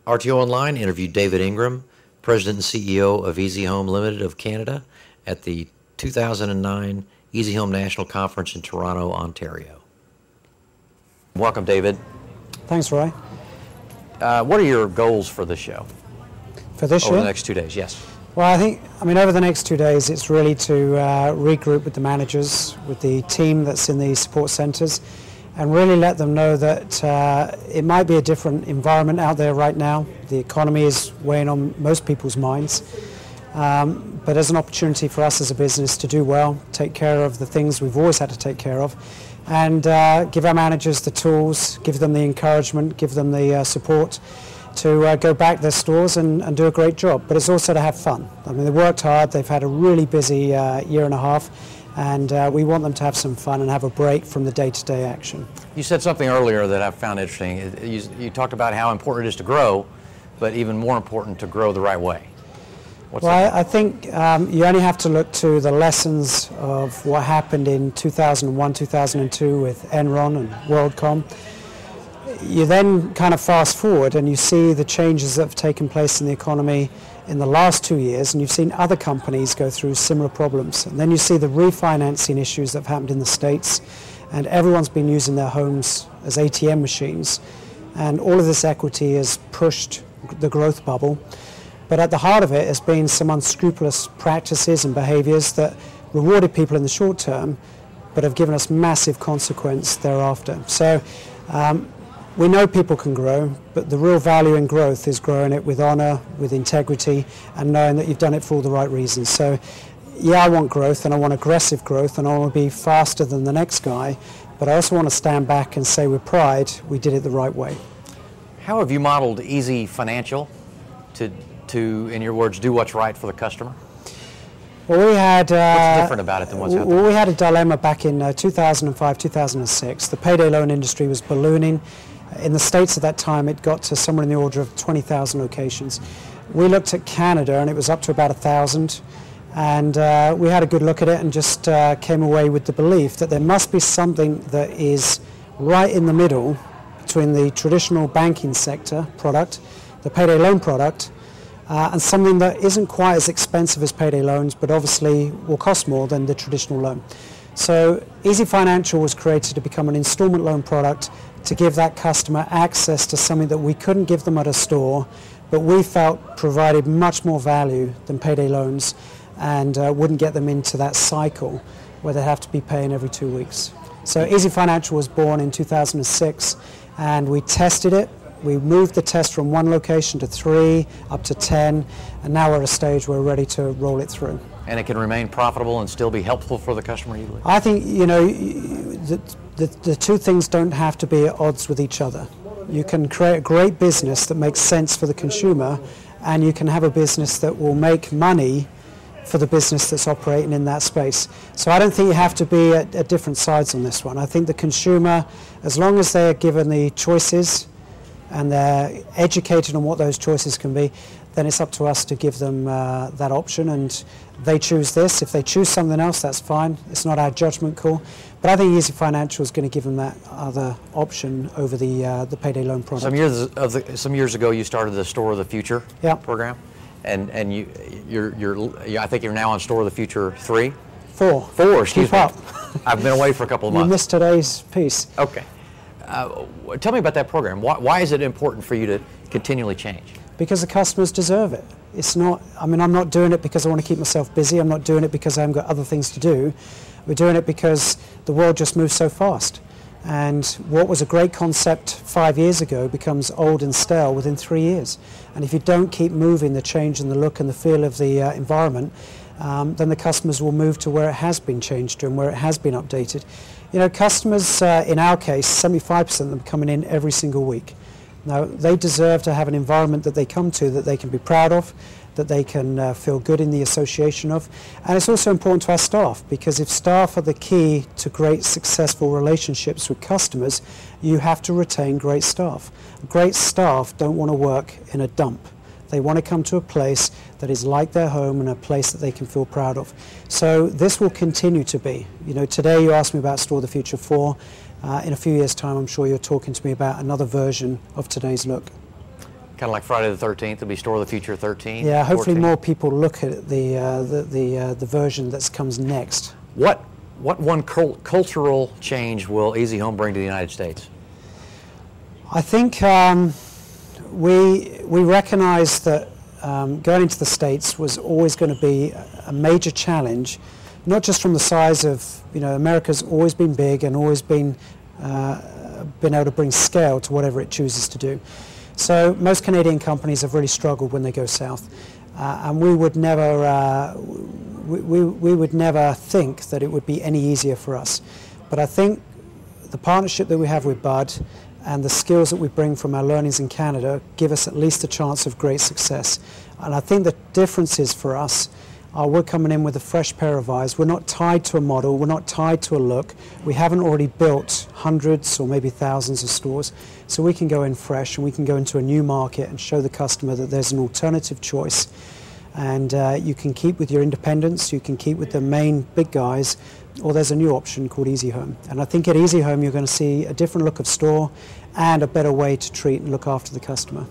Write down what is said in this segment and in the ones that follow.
RTO Online interviewed David Ingram, President and CEO of easyhome Limited of Canada, at the 2009 easyhome National Conference in Toronto, Ontario. Welcome, David. Thanks, Roy. What are your goals for this show? For this Over year? the next 2 days, yes. Well, I mean, over the next 2 days, it's really to regroup with the managers, with the team that's in the support centres, and really let them know that it might be a different environment out there right now. The economy is weighing on most people's minds. But there's an opportunity for us as a business to do well, take care of the things we've always had to take care of, and give our managers the tools, give them the encouragement, give them the support to go back their stores and do a great job. But it's also to have fun. I mean, they worked hard, they've had a really busy year and a half, and we want them to have some fun and have a break from the day-to-day action. You said something earlier that I found interesting. You talked about how important it is to grow, but even more important to grow the right way. Well, I think you only have to look to the lessons of what happened in 2001, 2002 with Enron and WorldCom. You then kind of fast forward and you see the changes that have taken place in the economy in the last 2 years, and you've seen other companies go through similar problems. And then you see the refinancing issues that have happened in the States, and everyone's been using their homes as ATM machines. And all of this equity has pushed the growth bubble. But at the heart of it has been some unscrupulous practices and behaviors that rewarded people in the short term, but have given us massive consequence thereafter. So we know people can grow, but the real value in growth is growing it with honor, with integrity, and knowing that you've done it for all the right reasons. So yeah, I want growth, and I want aggressive growth, and I want to be faster than the next guy, but I also want to stand back and say with pride, we did it the right way. How have you modeled Easy Financial to, in your words, do what's right for the customer? Well, we had... what's different about it than what's happening? Well, we had a dilemma back in 2005, 2006. The payday loan industry was ballooning. In the States at that time, it got to somewhere in the order of 20,000 locations. We looked at Canada, and it was up to about 1,000. And we had a good look at it and just came away with the belief that there must be something that is right in the middle between the traditional banking sector product, the payday loan product, and something that isn't quite as expensive as payday loans, but obviously will cost more than the traditional loan. So Easy Financial was created to become an installment loan product to give that customer access to something that we couldn't give them at a store, but we felt provided much more value than payday loans, and wouldn't get them into that cycle where they have to be paying every 2 weeks. So Easy Financial was born in 2006, and we tested it. We moved the test from 1 location to 3, up to 10, and now we're at a stage where we're ready to roll it through. And it can remain profitable and still be helpful for the customer? I think, you know, the two things don't have to be at odds with each other. You can create a great business that makes sense for the consumer, and you can have a business that will make money for the business that's operating in that space. So I don't think you have to be at different sides on this one. I think the consumer, as long as they're given the choices and they're educated on what those choices can be, then it's up to us to give them that option, and they choose this. If they choose something else, that's fine. It's not our judgment call. But I think Easy Financial is going to give them that other option over the payday loan product. Some years ago, you started the Store of the Future program, and I think you're now on Store of the Future 3? 4. 4, excuse Keep me. up. I've been away for a couple of months. You missed today's piece. Okay. Tell me about that program. Why is it important for you to continually change? Because the customers deserve it. It's not, I mean, I'm not doing it because I want to keep myself busy. I'm not doing it because I haven't got other things to do. We're doing it because the world just moves so fast. And what was a great concept 5 years ago becomes old and stale within 3 years. And if you don't keep moving the change in the look and the feel of the environment, then the customers will move to where it has been changed to and where it has been updated. You know, customers, in our case, 75% of them coming in every single week. Now, they deserve to have an environment that they come to that they can be proud of, that they can feel good in the association of. And it's also important to our staff, because if staff are the key to great successful relationships with customers, you have to retain great staff. Great staff don't want to work in a dump. They want to come to a place that is like their home and a place that they can feel proud of. So this will continue to be. You know, today you asked me about Store of the Future 4. In a few years' time, I'm sure you're talking to me about another version of today's look. Kind of like Friday the 13th, it'll be Store of the Future 13. Yeah, hopefully 14. more people look at the version that comes next. What one cultural change will Easy Home bring to the United States? I think we recognize that going into the States was always going to be a major challenge, not just from the size of, America's always been big and always been able to bring scale to whatever it chooses to do. So most Canadian companies have really struggled when they go south, and we would never we would never think that it would be any easier for us. But I think the partnership that we have with Bud and the skills that we bring from our learnings in Canada give us at least a chance of great success. And I think the differences for us are we're coming in with a fresh pair of eyes. We're not tied to a model. We're not tied to a look. We haven't already built hundreds or maybe thousands of stores. So we can go in fresh and we can go into a new market and show the customer that there's an alternative choice. And you can keep with your independence, you can keep with the main big guys, or there's a new option called Easy Home. And I think at Easy Home you're going to see a different look of store and a better way to treat and look after the customer.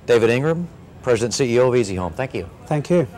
David Ingram, President and CEO of Easy Home. Thank you. Thank you.